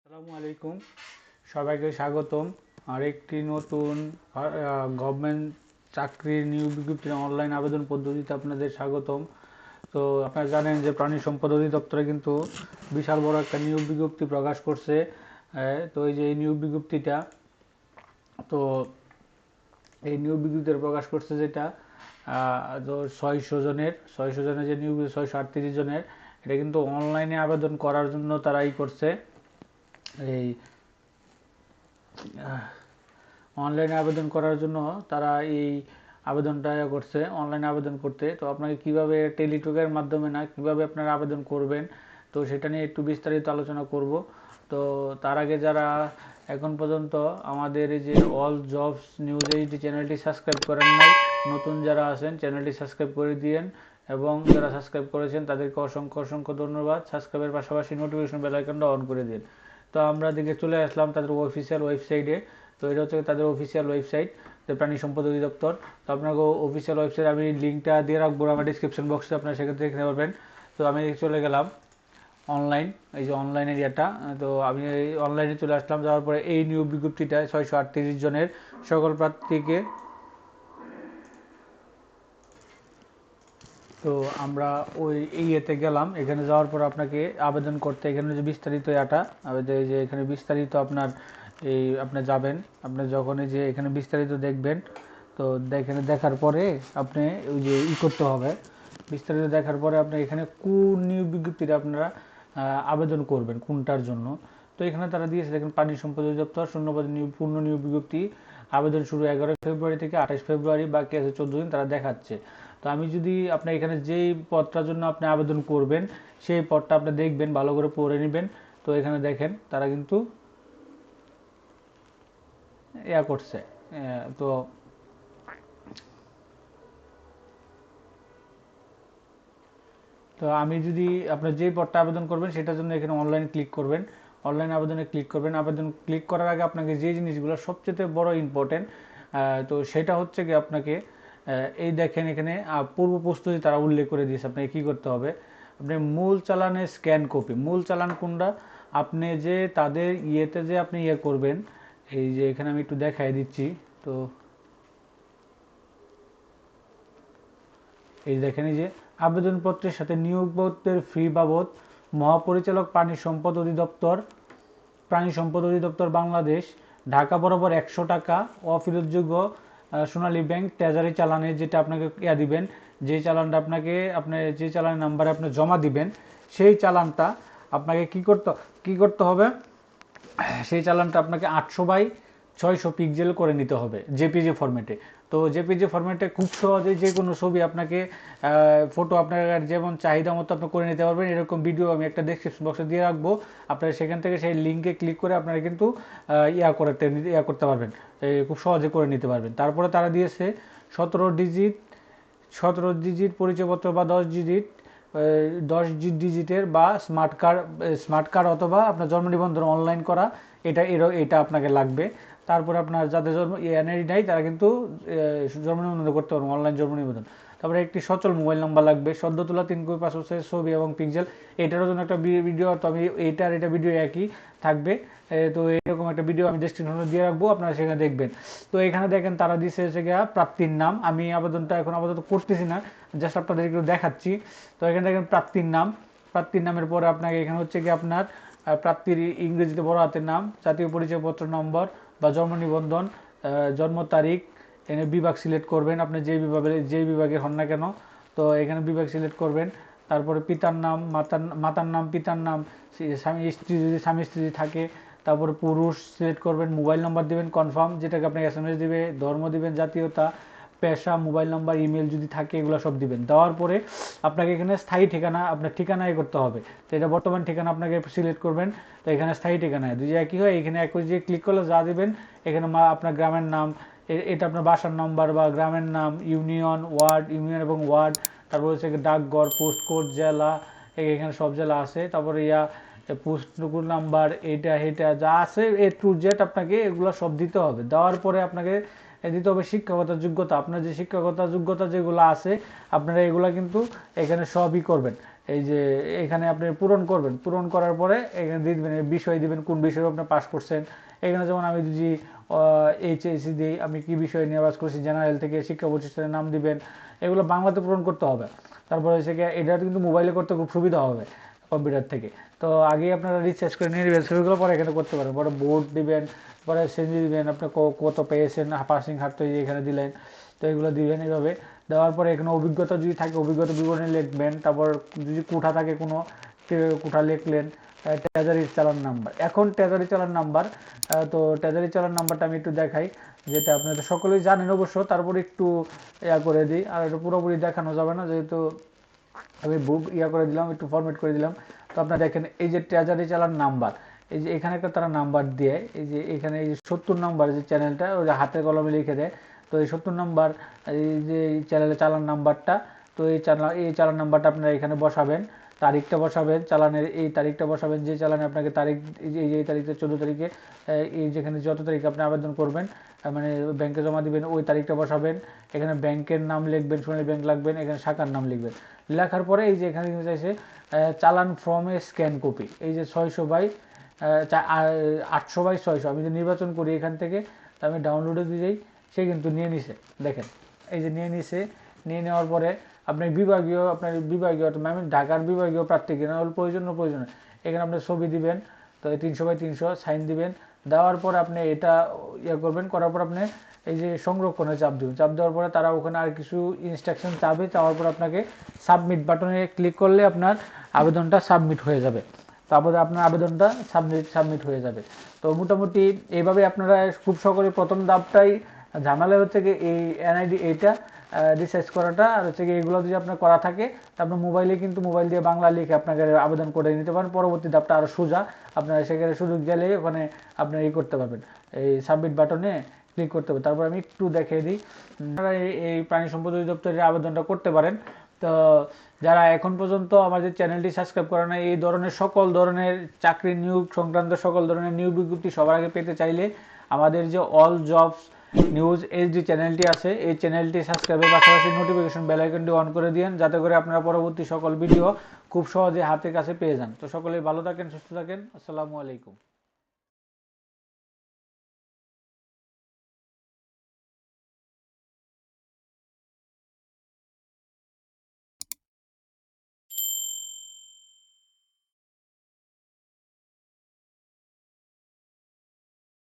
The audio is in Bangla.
আসসালামু আলাইকুম, সবাইকে স্বাগতম আরেকটি নতুন গভর্নমেন্ট চাকরির নিয়োগ বিজ্ঞপ্তির অনলাইন আবেদন পদ্ধতিতে আপনাদের স্বাগতম। তো আপনারা জানেন যে প্রাণী সম্পদ অধিদপ্তরে কিন্তু বিশাল বড় একটা নিয়োগ বিজ্ঞপ্তি প্রকাশ করছে। তো এই যে এই নিয়োগ বিজ্ঞপ্তিটা, তো এই নিয়োগ বিজ্ঞপ্তিটা প্রকাশ করছে যেটা তো 600 জনের যে নিয়োগ, 638 জনের, এটা কিন্তু অনলাইনে আবেদন করার জন্য তারা করছে। এই অনলাইনে আবেদন করার জন্য তারা এই আবেদনটা করছে, অনলাইনে আবেদন করতে। তো আপনাকে কিভাবে, টেলিটকের মাধ্যমে না, কিভাবে আপনারা আবেদন করবেন, তো সেটা নিয়ে একটু বিস্তারিত আলোচনা করব। তো তার আগে যারা এখন পর্যন্ত আমাদের এই যে অল জবস নিউজ এইচডি চ্যানেলটি সাবস্ক্রাইব করেন নাই, নতুন যারা আছেন চ্যানেলটি সাবস্ক্রাইব করে দিয়েন, এবং যারা সাবস্ক্রাইব করেছেন তাদেরকে অসংখ্য অসংখ্য ধন্যবাদ। সাবস্ক্রাইবের পাশাপাশি নোটিফিকেশন বেল আইকনটা অন করে দিন। তো আমরা দিকে চলে আসলাম তাদের অফিসিয়াল ওয়েবসাইটে। তো এটা হচ্ছে তাদের অফিসিয়াল ওয়েবসাইট, প্রাণী সম্পদ অধিদপ্তর। তো আপনাকে অফিসিয়াল ওয়েবসাইট আমি লিঙ্কটা দিয়ে রাখবো আমার ডিসক্রিপশন বক্সে, আপনারা সেখান থেকে দেখতে পারবেন। তো আমি চলে গেলাম অনলাইন, এই যে অনলাইন এরিয়াটা। তো আমি এই অনলাইনে চলে আসলাম, যাওয়ার পরে এই নিয়োগ বিজ্ঞপ্তিটা 638 জনের সকল প্রার্থীকে। তো আমরা ওই ইয়েতে গেলাম, এখানে যাওয়ার পর আপনাকে আবেদন করতে, এখানে যে বিস্তারিত এটা এই যে এখানে বিস্তারিত আপনার এই আপনি যাবেন, আপনি যখন এই যে এখানে বিস্তারিত দেখবেন, তো এখানে দেখার পরে আপনি ওই যে করতে হবে। বিস্তারিত দেখার পরে আপনি এখানে কোন নিয়োগ বিজ্ঞপ্তিটা আপনারা আবেদন করবেন, কোনটার জন্য। তো এখানে তারা দিয়েছে দেখেন, পানি সম্পদ অধিদপ্তর শূন্যপদে পূর্ণ নিয়োগ বিজ্ঞপ্তি, আবেদন শুরু 11 ফেব্রুয়ারি থেকে 28 ফেব্রুয়ারি, বাকি আছে 14 দিন, তারা দেখাচ্ছে। তো আমি যদি আপনি এখানে যেই পদটার জন্য আপনি আবেদন করবেন সেই পদটা আপনি দেখবেন, ভালো করে পড়ে নেবেন। তো এখানে দেখেন তারা কিন্তু করছে। তো তো আমি যদি আপনার যেই পদটা আবেদন করবেন সেটার জন্য এখানে অনলাইন ক্লিক করবেন, অনলাইন আবেদনে ক্লিক করবেন। আবেদন ক্লিক করার আগে আপনাকে যে জিনিসগুলো সবচেয়ে বড় ইম্পর্টেন্ট, তো সেটা হচ্ছে কি আপনাকে এই দেখেন এখানে পূর্ব প্রস্তুতি তারা উল্লেখ করে দিয়েছে আপনাকে কী করতে হবে। আপনি মূল চালানের স্ক্যান কপি, মূল চালান কোনটা, আপনি যে তাদের ইয়েতে যে আপনি করবেন, এই যে এখানে আমি একটু দেখাই দিচ্ছি। তো এই দেখেন, এই যে আবেদনপত্রের সাথে নিয়োগপত্রের ফি বাবদ মহাপরিচালক প্রাণী সম্পদ অধিদপ্তর বাংলাদেশ, ঢাকা বরাবর 100 টাকা অফেরতযোগ্য সোনালী ব্যাংক ট্রেজারি চালানে, যেটা আপনাকে দিবেন, যে চালানটা আপনাকে আপনি যে চালানের নাম্বারে আপনি জমা দিবেন, সেই চালানটা আপনাকে কি করতে হবে, সেই চালানটা আপনাকে 800/600 পিক্সেল করে নিতে হবে জেপিজি ফরম্যাটে। তো জেপিজি ফরম্যাটে খুব সহজে যে কোনো ছবি আপনাকে, ফটো আপনার যেমন চাহিদা মতো আপনি করে নিতে পারবেন। এরকম ভিডিও আমি একটা ডেসক্রিপশন বক্সে দিয়ে রাখবো, আপনারা সেখান থেকে সেই লিঙ্কে ক্লিক করে আপনারা কিন্তু করতে পারবেন, খুব সহজে করে নিতে পারবেন। তারপরে তারা দিয়েছে 17 ডিজিট 17 ডিজিট পরিচয়পত্র বা 10 ডিজিটের বা স্মার্ট কার্ড অথবা আপনার জন্ম নিবন্ধন অনলাইন করা, এটা আপনাকে লাগবে। তারপরে আপনার যাদের জন্ম এনআইডি নাই তারা কিন্তু জন্ম নিবন্ধন করতে পারবেন, অনলাইন জন্ম নিবন্ধন। তারপরে একটি সচল মোবাইল নাম্বার লাগবে, সদ্য তোলা 3 কপি পাসপোর্ট ছবি এবং পিক্সেল। এটারও জন্য একটা ভিডিও, তো আমি এটা ভিডিও একই থাকবে। তো এরকম একটা ভিডিও আমি ডেসক্রিপশনে দিয়ে রাখবো, আপনারা সেখানে দেখবেন। তো এখানে দেখেন তারা দিচ্ছে হচ্ছে গিয়া প্রাপ্তির নাম। আমি আবেদনটা এখন আপাতত করতেছি না, জাস্ট আপনাদের একটু দেখাচ্ছি। তো এখানে দেখেন প্রাপ্তির নামের পরে আপনাকে এখানে হচ্ছে কি আপনার প্রাপ্তির ইংরেজিতে বড় হাতের নাম, জাতীয় পরিচয়পত্র নম্বর বা জন্ম নিবন্ধন, জন্ম তারিখ, এখানে বিভাগ সিলেক্ট করবেন, আপনি যেই বিভাগের হন না কেন। তো এখানে বিভাগ সিলেক্ট করবেন। তারপরে পিতার নাম, মাতার নাম, পিতার নাম, স্বামী স্ত্রী থাকে। তারপরে পুরুষ সিলেক্ট করবেন, মোবাইল নাম্বার দিবেন কনফার্ম, যেটাকে আপনাকে এসএমএস দিবে, ধর্ম দিবেন জাতীয়তা, পেশা, মোবাইল নাম্বার, ইমেল যদি থাকে এগুলো সব দিবেন। দেওয়ার পরে আপনাকে এখানে স্থায়ী ঠিকানা, আপনার ঠিকানায় করতে হবে। তো এটা বর্তমান ঠিকানা আপনাকে সিলেক্ট করবেন। তো এখানে স্থায়ী ঠিকানায় দুই একই হয়, এখানে একই যে ক্লিক করলে যা দিবেন, এখানে আপনার গ্রামের নাম, এটা আপনার বাসার নাম্বার বা গ্রামের নাম, ইউনিয়ন এবং ওয়ার্ড, তারপর হচ্ছে ডাকঘর, পোস্ট কোড, জেলা, এখানে সব জেলা আছে। তারপরে পোস্ট নাম্বার, এটা যা আছে A to Z আপনাকে এগুলো সব দিতে হবে। দেওয়ার পরে আপনাকে দিতে হবে শিক্ষাগত যোগ্যতা, আপনার যে শিক্ষাগত যোগ্যতা যেগুলো আছে আপনারা এগুলা কিন্তু এখানে সবই করবেন। এই যে এখানে আপনি পূরণ করবেন, পূরণ করার পরে এখানে দিয়ে দিবেন বিষয় দিবেন, কোন বিষয়ে আপনি পাস করছেন। এখানে যেমন আমি যদি এইচএসসি দিই, আমি কি বিষয় নিয়ে পাস করছি, জেনারেল থেকে, শিক্ষা প্রতিষ্ঠানের নাম দিবেন, এগুলো বাংলাতে পূরণ করতে হবে। তারপরে হচ্ছে এটা কিন্তু মোবাইলে করতে খুব সুবিধা হবে কম্পিউটার থেকে। তো আগে আপনারা রিসার্চ করে নিয়ে নেবেন, সেগুলো পরে এখানে করতে পারেন। পরে বোর্ড দিবেন, পরে সেঞ্চুরি দিবেন, আপনি কত পেয়েছেন, পাসিং হার তো এখানে দিলেন। তো এগুলো দিবেন এইভাবে। দেওয়ার পরে এখানে অভিজ্ঞতা যদি থাকে অভিজ্ঞতা বিবরণী লিখবেন। তারপর যদি কোঠা থাকে কোনো কোঠা লিখলেন। ট্রেজারি চালান নাম্বার, এখন ট্রেজারি চালান নাম্বার, তো ট্রেজারি চালান নাম্বারটা আমি একটু দেখাই, যেটা আপনারা সকলেই জানেন অবশ্য, তারপর একটু করে দিই। আর এটা পুরোপুরি দেখানো যাবে না, যেহেতু আমি বুক করে দিলাম, একটু ফরম্যাট করে দিলাম। তো আপনারা দেখেন এই যে ট্রেজারি চালান নাম্বার, এই যে এখানে একটা তারা নাম্বার দিয়ে, এই যে এখানে এই যে 70 নাম্বার যে চ্যানেলটা, ওই যে হাতের কলমে লিখে দেয়। তো এই 70 নাম্বার এই যে চ্যানেলের চালান নাম্বারটা, তো এই চালান নাম্বারটা আপনারা এখানে বসাবেন, তারিখটা বসাবেন, চালানের এই তারিখটা বসাবেন, যে চালানে আপনাকে তারিখ, এই তারিখে 14 তারিখে, এই যেখানে যত তারিখে আপনি আবেদন করবেন, মানে ব্যাংকে জমা দিবেন, ওই তারিখটা বসাবেন। এখানে ব্যাংকের নাম লিখবেন, সোনালী ব্যাংক লাগবেন, এখানে শাখার নাম লিখবেন। লেখার পরে এই যে এখানে চাইছে চালান ফর্ম এ স্ক্যান কপি, এই যে 800/600, আমি যদি নির্বাচন করি এখান থেকে, আমি ডাউনলোডে দিয়ে যাই, সে কিন্তু নিয়ে নিছে। দেখেন এই যে নিয়ে নিছে, নিয়ে নেওয়ার পরে আপনার বিভাগীয় আমি ঢাকার বিভাগীয় প্রার্থী কিনা হল প্রয়োজন, এখানে আপনি ছবি দিবেন। তো 300/300 সাইন দিবেন। দেওয়ার পর আপনি এটা করবেন, করার পর আপনি এই যে সংরক্ষণে চাপ দিবেন। চাপ দেওয়ার পরে তারা ওখানে আর কিছু ইনস্ট্রাকশন চাবে, চাওয়ার পর আপনাকে সাবমিট বাটনে ক্লিক করলে আপনার আবেদনটা সাবমিট হয়ে যাবে। তারপরে আপনার আবেদনটা সাবমিট হয়ে যাবে। তো মোটামুটি এইভাবে আপনারা খুব সকলে প্রথম ধাপটাই ঝামেলা হচ্ছে কি এই এনআইডি এইটা রিসার্চ করাটা, আর হচ্ছে কি এইগুলো যদি আপনার করা থাকে, তারপর মোবাইলে কিন্তু মোবাইল দিয়ে বাংলা লিখে আপনাকে আবেদন করে নিতে পারেন। পরবর্তী ধাপটা আরও সোজা, আপনারা সেখানে সুযোগ গেলে ওখানে আপনার করতে পারবেন, এই সাবমিট বাটনে ক্লিক করতে হবে। তারপর আমি একটু দেখিয়ে দিই, আপনারা এই প্রাণী সম্পদ অধিদপ্তরের আবেদনটা করতে পারেন। তো যারা এখন পর্যন্ত আমাদের চ্যানেলটি সাবস্ক্রাইব করে না, এই ধরনের সকল ধরনের চাকরি নিয়োগ সংক্রান্ত সকল ধরনের নিয়োগ বিজ্ঞপ্তি সবার আগে পেতে চাইলে আমাদের যে অল জবস নিউজ এই যে চ্যানেলটি আছে, এই চ্যানেলটি সাবস্ক্রাইবের পাশাপাশি নোটিফিকেশন বেল আইকনটি অন করে দিন, যাতে করে আপনারা পরবর্তী সকল ভিডিও খুব সহজে হাতের কাছে পেয়ে যান। তো সকলেই ভালো থাকেন, সুস্থ থাকেন। আসসালামু আলাইকুম।